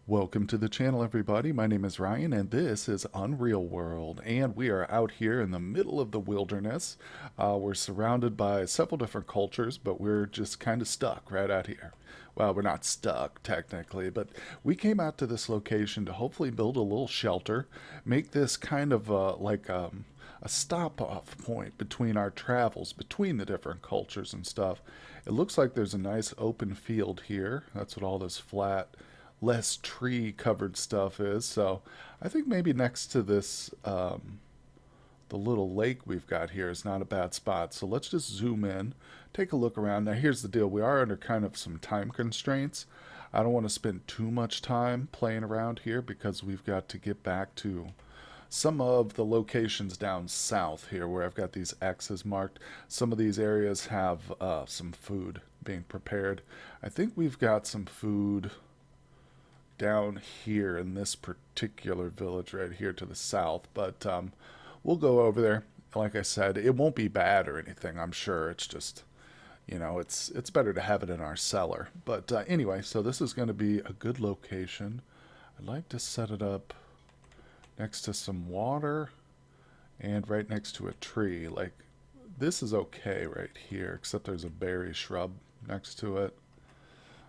Welcome to the channel, everybody. My name is Ryan, and this is Unreal World. And we are out here in the middle of the wilderness. We're surrounded by several different cultures, but we're just kind of stuck right out here. Well, we're not stuck technically, but we came out to this location to hopefully build a little shelter, make this kind of a stop-off point between our travels, between the different cultures and stuff. It looks like there's a nice open field here. That's what all this flat less tree covered stuff is. So I think maybe next to this, the little lake we've got here is not a bad spot. So let's just zoom in, take a look around. Now here's the deal. We are under kind of some time constraints. I don't want to spend too much time playing around here because we've got to get back to some of the locations down south here where I've got these X's marked. Some of these areas have some food being prepared. I think we've got some food down here in this particular village right here to the south, but we'll go over there. Like I said, it won't be bad or anything, I'm sure. It's just, it's better to have it in our cellar. But anyway, so this is going to be a good location. I'd like to set it up next to some water and right next to a tree. Like, this is okay right here, except there's a berry shrub next to it.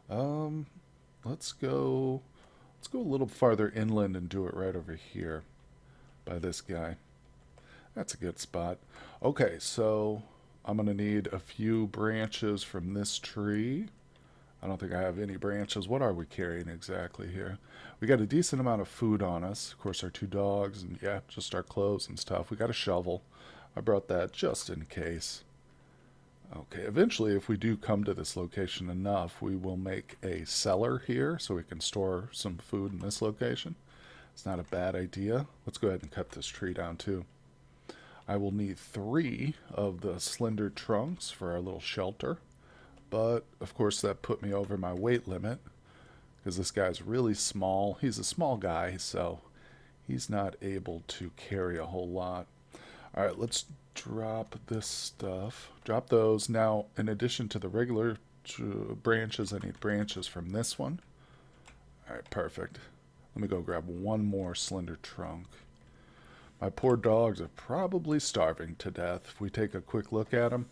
Um, let's go a little farther inland and do it right over here by this guy. That's a good spot. Okay, so I'm going to need a few branches from this tree. I don't think I have any branches. What are we carrying exactly here? We got a decent amount of food on us. Of course, our two dogs and, yeah, just our clothes and stuff. We got a shovel. I brought that just in case. Okay, eventually, if we do come to this location enough, we will make a cellar here so we can store some food in this location. It's not a bad idea. Let's go ahead and cut this tree down too. I will need 3 of the slender trunks for our little shelter, but of course that put me over my weight limit because this guy's really small. He's a small guy, so he's not able to carry a whole lot. All right, let's drop this stuff. Drop those. Now, in addition to the regular branches, I need branches from this one. All right, perfect. Let me go grab one more slender trunk. My poor dogs are probably starving to death. If we take a quick look at them,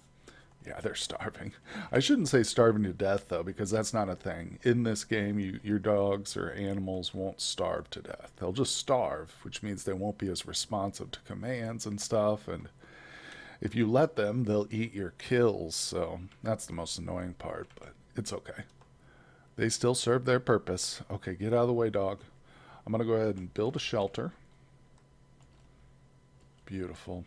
yeah, they're starving. I shouldn't say starving to death, though, because that's not a thing. In this game, your dogs or animals won't starve to death. They'll just starve, which means they won't be as responsive to commands and stuff, and if you let them, they'll eat your kills, so that's the most annoying part, but it's okay. They still serve their purpose. Okay, get out of the way, dog. I'm going to go ahead and build a shelter. Beautiful.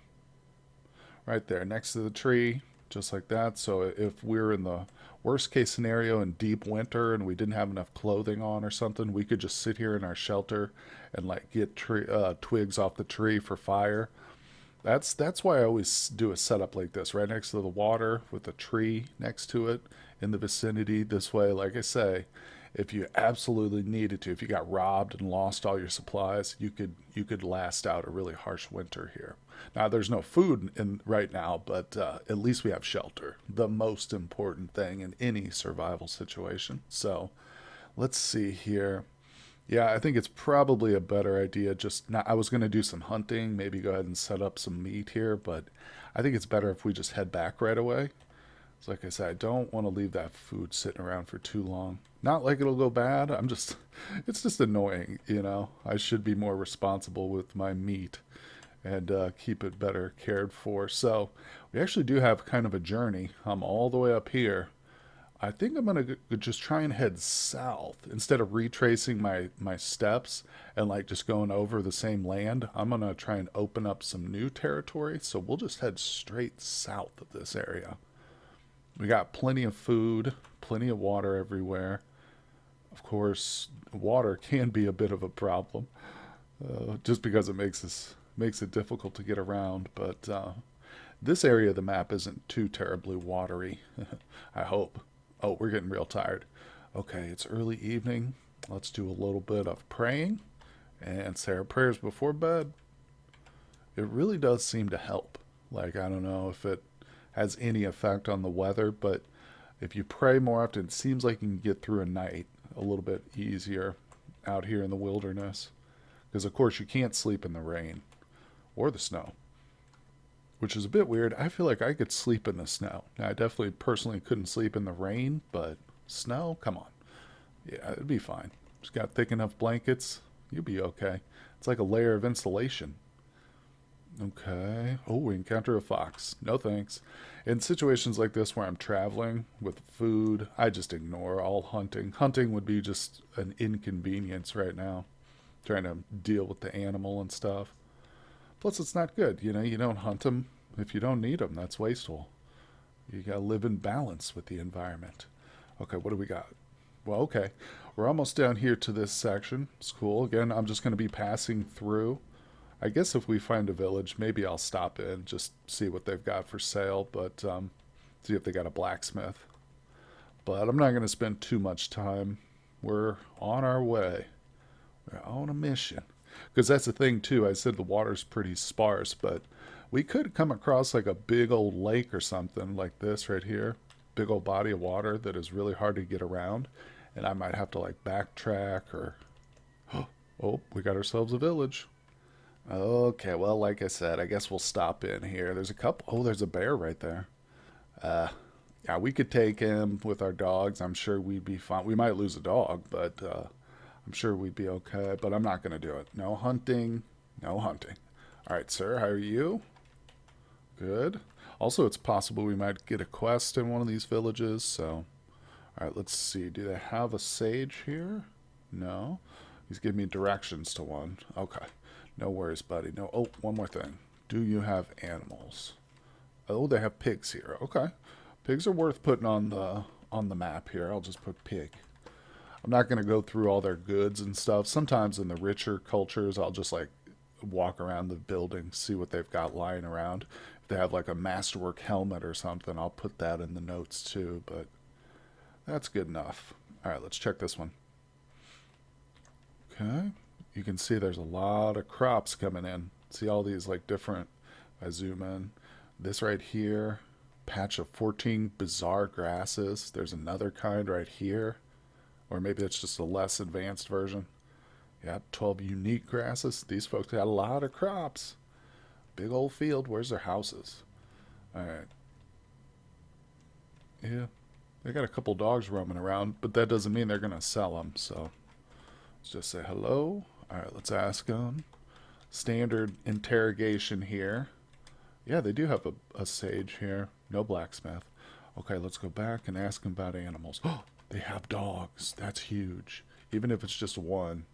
Right there, next to the tree, just like that. So if we're in the worst case scenario in deep winter and we didn't have enough clothing on or something, we could just sit here in our shelter and like get twigs off the tree for fire. That's why I always do a setup like this, right next to the water with a tree next to it in the vicinity. This way, like I say, if you absolutely needed to, if you got robbed and lost all your supplies, you could last out a really harsh winter here. Now there's no food in right now, but at least we have shelter, the most important thing in any survival situation. So let's see here. Yeah, I think it's probably a better idea just not. I was going to do some hunting, maybe go ahead and set up some meat here, but I think it's better if we just head back right away. So like I said, I don't want to leave that food sitting around for too long. Not like it'll go bad. It's just annoying. I should be more responsible with my meat and keep it better cared for. So we actually do have kind of a journey. I'm all the way up here. I think I'm going to just try and head south instead of retracing my steps and like just going over the same land. I'm going to try and open up some new territory. So we'll just head straight south of this area. We got plenty of food, plenty of water everywhere. Of course, water can be a bit of a problem, just because it makes it difficult to get around. But this area of the map isn't too terribly watery, I hope. Oh, we're getting real tired. Okay, it's early evening. Let's do a little bit of praying and say our prayers before bed. It really does seem to help. Like, I don't know if it has any effect on the weather, but if you pray more often, it seems like you can get through a night a little bit easier. out here in the wilderness. Because, of course, you can't sleep in the rain or the snow, which is a bit weird. I feel like I could sleep in the snow. Now, I definitely personally couldn't sleep in the rain, but snow, come on. Yeah, it'd be fine. Just got thick enough blankets, you'll be okay. It's like a layer of insulation. Okay. Oh, we encounter a fox. No thanks. In situations like this where I'm traveling with food, I just ignore all hunting. Hunting would be just an inconvenience right now, trying to deal with the animal and stuff. Plus, it's not good. You know, you don't hunt them if you don't need them. That's wasteful. You gotta live in balance with the environment. Okay, what do we got? Well, okay. We're almost down here to this section. It's cool. Again, I'm just going to be passing through. I guess if we find a village, maybe I'll stop in, just see what they've got for sale, but see if they got a blacksmith. But I'm not going to spend too much time. We're on our way. We're on a mission. Because that's the thing, too. I said the water's pretty sparse, but we could come across like a big old lake or something like this right here. Big old body of water that is really hard to get around. And I might have to like backtrack or... Oh, we got ourselves a village. Okay, well, like I said, I guess we'll stop in here. There's a couple... Oh, there's a bear right there. Yeah, we could take him with our dogs. I'm sure we'd be fine. We might lose a dog, but I'm sure we'd be okay. But I'm not going to do it. No hunting. No hunting. All right, sir, how are you? Good. Also, it's possible we might get a quest in one of these villages, so... All right, let's see. Do they have a sage here? No. He's giving me directions to one. Okay. No worries, buddy. No. Oh, one more thing. Do you have animals? Oh, they have pigs here. Okay. Pigs are worth putting on the map here. I'll just put pig. I'm not going to go through all their goods and stuff. Sometimes in the richer cultures, I'll just like walk around the building, see what they've got lying around. If they have like a masterwork helmet or something, I'll put that in the notes too, but that's good enough. All right, let's check this one. Okay. You can see there's a lot of crops coming in. See all these like different, if I zoom in, this right here, patch of 14 bizarre grasses. There's another kind right here. Or maybe it's just a less advanced version. Yeah, 12 unique grasses. These folks got a lot of crops. Big old field. Where's their houses? All right. Yeah. They got a couple dogs roaming around, but that doesn't mean they're going to sell them. So let's just say hello. All right, let's ask them. Standard interrogation here. Yeah, they do have a sage here. No blacksmith. Okay, let's go back and ask them about animals. Oh, they have dogs. That's huge. Even if it's just one.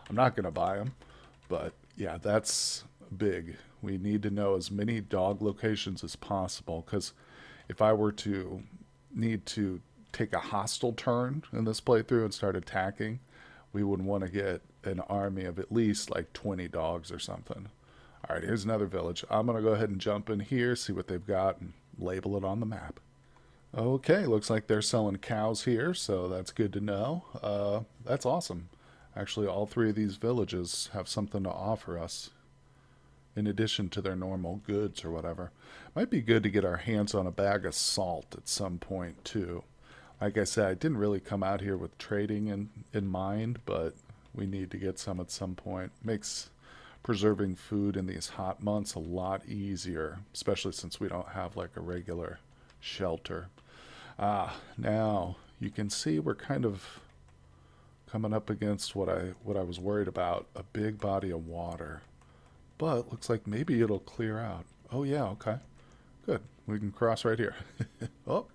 I'm not going to buy them, but yeah, that's big. We need to know as many dog locations as possible, because if I were to need to take a hostile turn in this playthrough and start attacking, we would want to get an army of at least like 20 dogs or something. All right, here's another village. I'm going to go ahead and jump in here, see what they've got, and label it on the map. Okay, looks like they're selling cows here, so that's good to know. That's awesome. Actually, all three of these villages have something to offer us in addition to their normal goods or whatever. Might be good to get our hands on a bag of salt at some point too. Like I said, I didn't really come out here with trading in mind, but we need to get some at some point. Makes preserving food in these hot months a lot easier, especially since we don't have like a regular shelter. Now you can see we're kind of coming up against what I was worried about, a big body of water. But looks like maybe it'll clear out. Oh yeah, okay. Good. We can cross right here. Oh.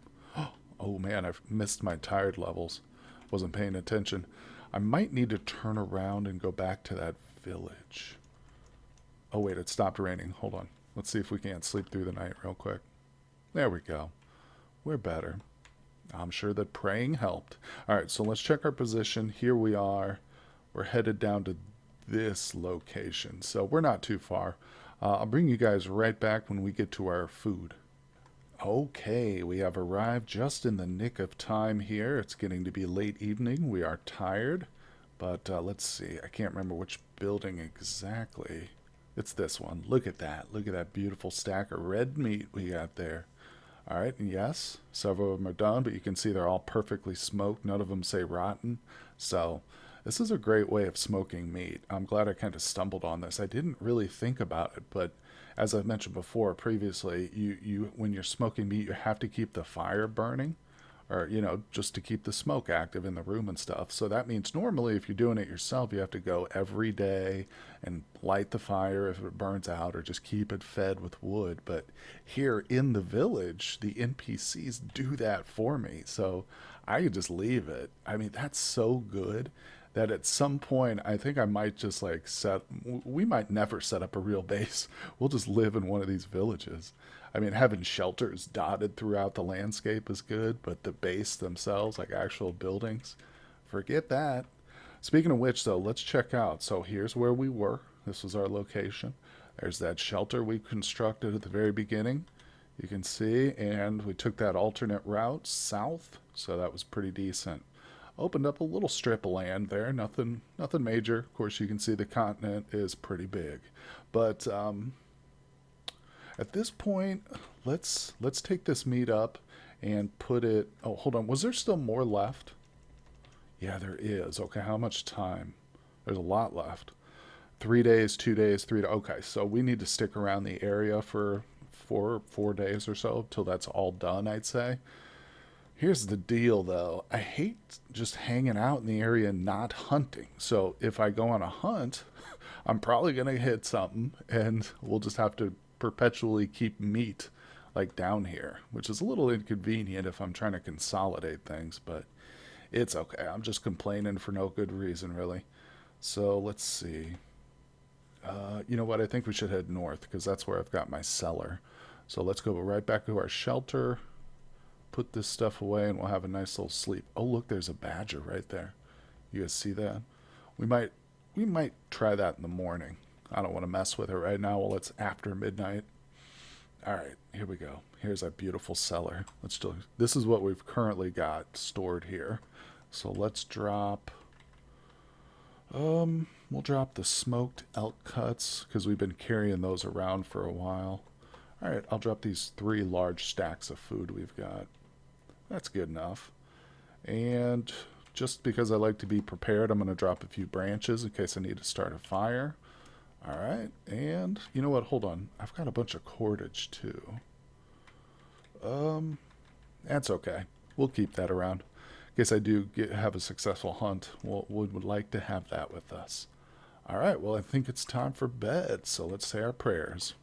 Oh man, I've missed my tired levels. Wasn't paying attention. I might need to turn around and go back to that village. Oh wait, it stopped raining. Hold on. Let's see if we can't sleep through the night real quick. There we go. We're better. I'm sure that praying helped. Alright, so let's check our position. Here we are. We're headed down to this location, so we're not too far. I'll bring you guys right back when we get to our food. Okay, we have arrived just in the nick of time here. It's getting to be late evening. We are tired, but let's see. I can't remember which building exactly. It's this one. Look at that. Look at that beautiful stack of red meat we got there. All right, and yes, several of them are done, but you can see they're all perfectly smoked. None of them say rotten. So This is a great way of smoking meat. I'm glad I kind of stumbled on this. I didn't really think about it, but as I've mentioned before previously, you when you're smoking meat, you have to keep the fire burning, or just to keep the smoke active in the room and stuff. So that means normally if you're doing it yourself, you have to go every day and light the fire if it burns out, or just keep it fed with wood. But here in the village, the NPCs do that for me. So I could just leave it. I mean, that's so good that at some point I think I might just like we might never set up a real base. We'll just live in one of these villages. I mean, having shelters dotted throughout the landscape is good, but the base themselves, like actual buildings, forget that. Speaking of which, though, let's check out. So here's where we were. This was our location. There's that shelter we constructed at the very beginning. You can see, and we took that alternate route south, so that was pretty decent. Opened up a little strip of land there, nothing major. Of course, you can see the continent is pretty big, but at this point, let's take this meat up and put it. Oh, hold on. Was there still more left? Yeah, there is. Okay, how much time? There's a lot left. 3 days, 2 days, 3 days. Okay, so we need to stick around the area for 4 days or so till that's all done, I'd say. Here's the deal, though. I hate just hanging out in the area and not hunting. So if I go on a hunt, I'm probably going to hit something, and we'll just have to perpetually keep meat like down here, which is a little inconvenient if I'm trying to consolidate things, but it's okay. I'm just complaining for no good reason, really. So let's see. You know what? I think we should head north because that's where I've got my cellar. So let's go right back to our shelter, put this stuff away, and we'll have a nice little sleep. Oh, look, there's a badger right there. You guys see that? We might try that in the morning. I don't want to mess with it right now while it's after midnight. All right, here we go. Here's our beautiful cellar. This is what we've currently got stored here. So let's drop. We'll drop the smoked elk cuts because we've been carrying those around for a while. All right, I'll drop these 3 large stacks of food we've got. That's good enough. And just because I like to be prepared, I'm going to drop a few branches in case I need to start a fire. All right, and you know what? Hold on. I've got a bunch of cordage too. That's okay. We'll keep that around. In case I do have a successful hunt, we would like to have that with us. All right, well, I think it's time for bed, so let's say our prayers.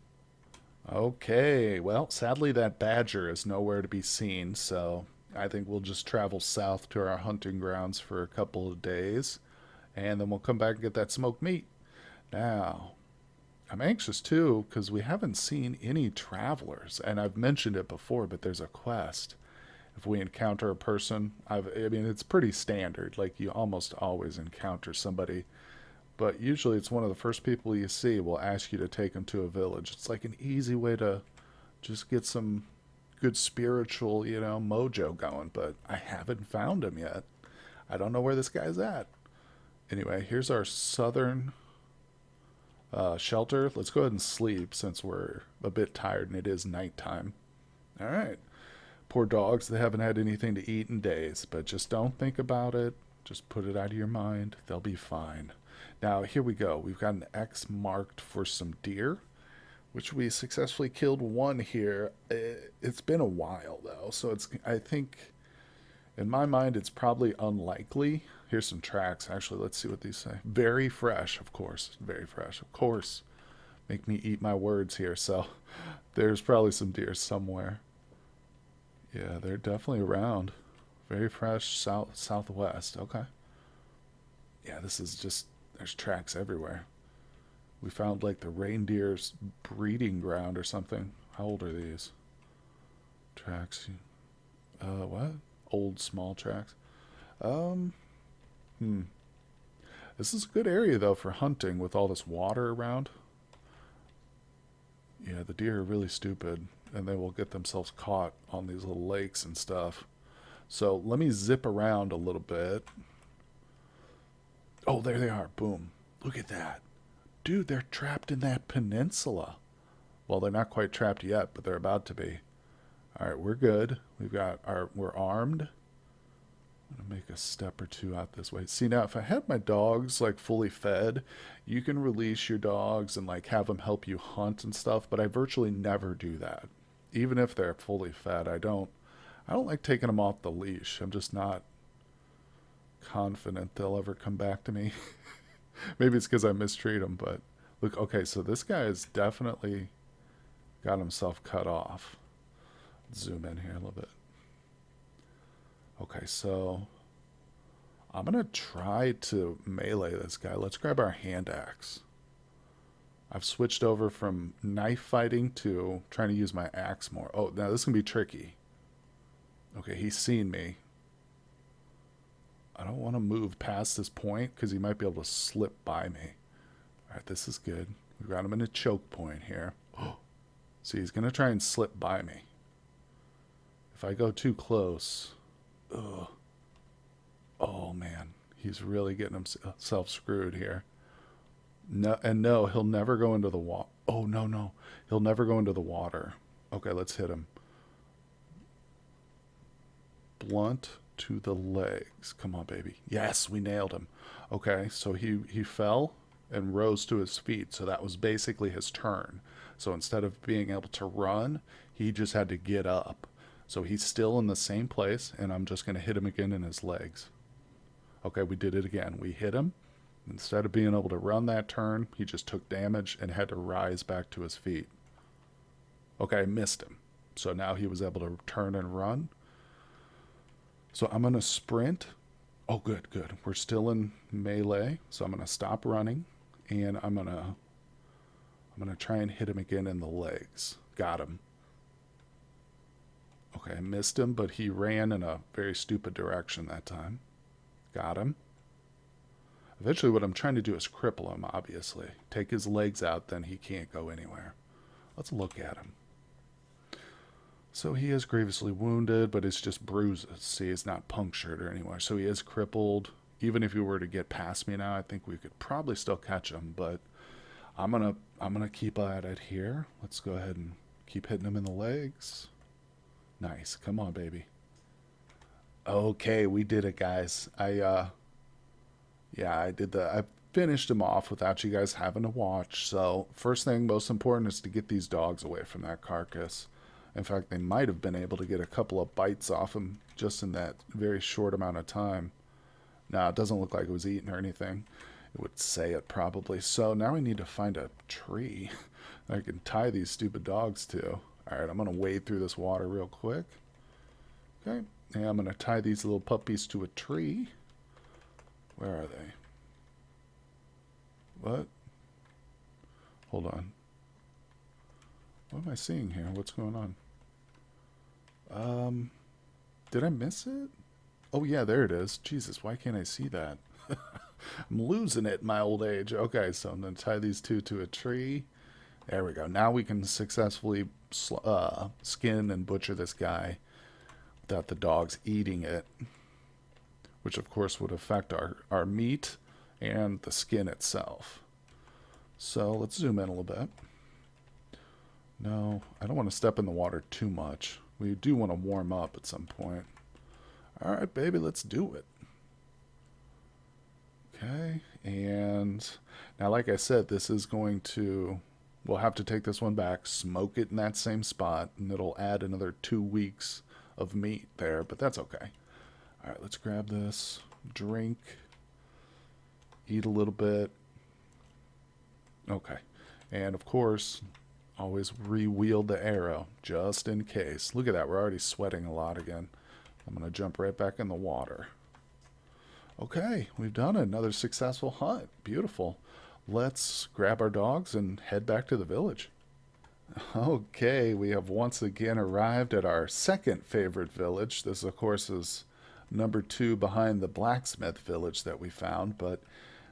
Okay, well, sadly that badger is nowhere to be seen, so I think we'll just travel south to our hunting grounds for a couple of days, and then we'll come back and get that smoked meat. Now, I'm anxious too because we haven't seen any travelers, and I've mentioned it before, but there's a quest. If we encounter a person, I mean, it's pretty standard. Like, you almost always encounter somebody, but usually it's one of the first people you see will ask you to take them to a village. It's like an easy way to just get some good spiritual, mojo going, but I haven't found him yet. I don't know where this guy's at. Anyway, here's our southern shelter. Let's go ahead and sleep since we're a bit tired and it is nighttime. All right. Poor dogs, they haven't had anything to eat in days, but just don't think about it. Just put it out of your mind. They'll be fine. Now, here we go. We've got an X marked for some deer, which we successfully killed one here. It's been a while, though, so I think, in my mind, it's probably unlikely. Here's some tracks. Actually, let's see what these say. Very fresh, of course. Very fresh, of course. Make me eat my words here, so there's probably some deer somewhere. Yeah, they're definitely around. Very fresh, southwest. Okay. Yeah, this is just, there's tracks everywhere. We found like the reindeer's breeding ground or something. How old are these? Tracks. What? Old small tracks. This is a good area though for hunting with all this water around. Yeah, the deer are really stupid and they will get themselves caught on these little lakes and stuff. So let me zip around a little bit. Oh, there they are. Boom. Look at that. Dude, they're trapped in that peninsula. Well, they're not quite trapped yet, but they're about to be. All right, we're good. We're armed. I'm gonna make a step or two out this way. See, now if I had my dogs like fully fed, you can release your dogs and like have them help you hunt and stuff, but I virtually never do that. Even if they're fully fed, I don't like taking them off the leash. I'm just not confident they'll ever come back to me. Maybe it's because I mistreat them, but look, okay, so this guy has definitely got himself cut off. Zoom in here a little bit. Okay, so I'm gonna try to melee this guy. Let's grab our hand axe. I've switched over from knife fighting to trying to use my axe more. Oh, now this can be tricky. Okay, he's seen me. I don't want to move past this point because he might be able to slip by me. All right, this is good. We got him in a choke point here. See, he's going to try and slip by me. If I go too close... Ugh. Oh, man. He's really getting himself screwed here. No, and no, he'll never go into the water. Oh, no, no. He'll never go into the water. Okay, let's hit him. Blunt to the legs. Come on, baby. Yes, we nailed him. Okay, so he fell and rose to his feet. So that was basically his turn. So instead of being able to run, he just had to get up. So he's still in the same place, and I'm just going to hit him again in his legs. Okay, we did it again. We hit him. Instead of being able to run that turn, he just took damage and had to rise back to his feet. Okay, I missed him. So now he was able to turn and run. So I'm going to sprint. Oh, good, good. We're still in melee, so I'm going to stop running, and I'm going to try and hit him again in the legs. Got him. Okay, I missed him, but he ran in a very stupid direction that time. Got him. Eventually what I'm trying to do is cripple him, obviously. Take his legs out, then he can't go anywhere. Let's look at him. So he is grievously wounded, but it's just bruises. See, it's not punctured or anywhere. So he is crippled. Even if he were to get past me now, I think we could probably still catch him, but I'm gonna keep at it here. Let's go ahead and keep hitting him in the legs. Nice. Come on, baby. Okay, we did it, guys. Yeah, I finished him off without you guys having to watch. So first thing, most important, is to get these dogs away from that carcass. In fact, they might have been able to get a couple of bites off him just in that very short amount of time. Now, it doesn't look like it was eaten or anything. It would say it probably. So now we need to find a tree I can tie these stupid dogs to. All right, I'm going to wade through this water real quick. Okay, and I'm going to tie these little puppies to a tree. Where are they? What? Hold on. What am I seeing here? What's going on? Did I miss it? Oh, yeah, there it is. Jesus, why can't I see that? I'm losing it in my old age. Okay, so I'm going to tie these two to a tree. There we go. Now we can successfully skin and butcher this guy without the dogs eating it, which of course would affect our meat and the skin itself. So let's zoom in a little bit. No, I don't want to step in the water too much. We do want to warm up at some point. All right, baby, let's do it. Okay, and now like I said, this is going to... We'll have to take this one back, smoke it in that same spot, and it'll add another 2 weeks of meat there, but that's okay. All right, let's grab this, drink, eat a little bit. Okay, and of course, always re-wield the arrow, just in case. Look at that, we're already sweating a lot again. I'm going to jump right back in the water. Okay, we've done another successful hunt. Beautiful. Let's grab our dogs and head back to the village. Okay, we have once again arrived at our second favorite village. This, of course, is number 2 behind the blacksmith village that we found, but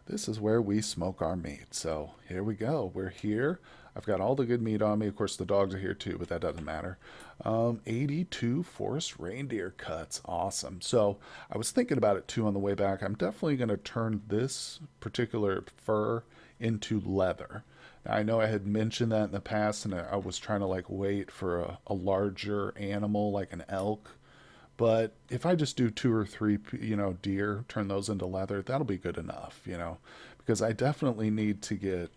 this is where we smoke our meat. So here we go. We're here. I've got all the good meat on me. Of course, the dogs are here too, but that doesn't matter. 82 forest reindeer cuts. Awesome. So I was thinking about it too on the way back. I'm definitely going to turn this particular fur into leather. Now, I know I had mentioned that in the past, and I was trying to like wait for a larger animal like an elk. But if I just do two or three, deer, turn those into leather, that'll be good enough, because I definitely need to get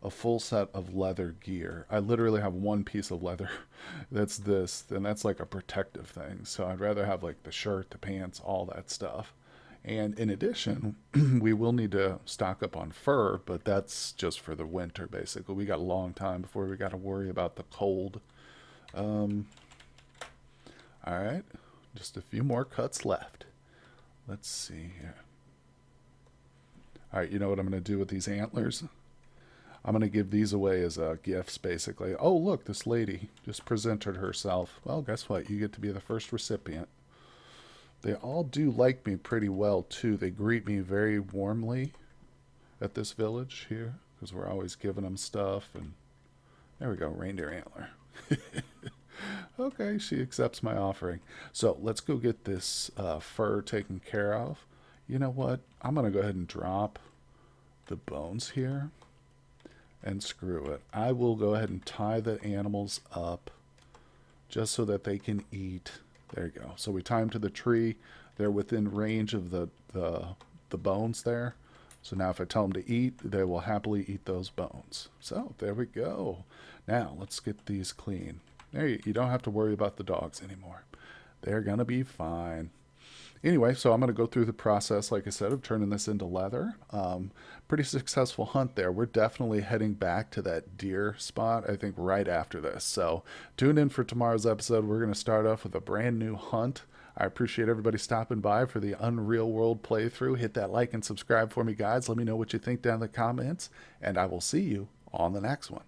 a full set of leather gear. I literally have one piece of leather that's this, and that's like a protective thing. So I'd rather have like the shirt, the pants, all that stuff. And in addition, we will need to stock up on fur, but that's just for the winter, basically. We got a long time before we got to worry about the cold. Um, all right, just a few more cuts left. Let's see here. All right, you know what I'm going to do with these antlers? I'm going to give these away as gifts, basically. Oh, look, this lady just presented herself. Well, guess what? You get to be the first recipient. They all do like me pretty well, too. They greet me very warmly at this village here, because we're always giving them stuff. And there we go, reindeer antler. Okay, she accepts my offering. So let's go get this fur taken care of. You know what? I'm going to go ahead and drop the bones here. And screw it. I will go ahead and tie the animals up just so that they can eat. There you go. So we tie them to the tree. They're within range of the bones there. So now if I tell them to eat, they will happily eat those bones. So there we go. Now let's get these clean. There you don't have to worry about the dogs anymore. They're going to be fine. Anyway, so I'm going to go through the process, like I said, of turning this into leather. Pretty successful hunt there. We're definitely heading back to that deer spot, I think, right after this. So tune in for tomorrow's episode. We're going to start off with a brand new hunt. I appreciate everybody stopping by for the Unreal World playthrough. Hit that like and subscribe for me, guys. Let me know what you think down in the comments, and I will see you on the next one.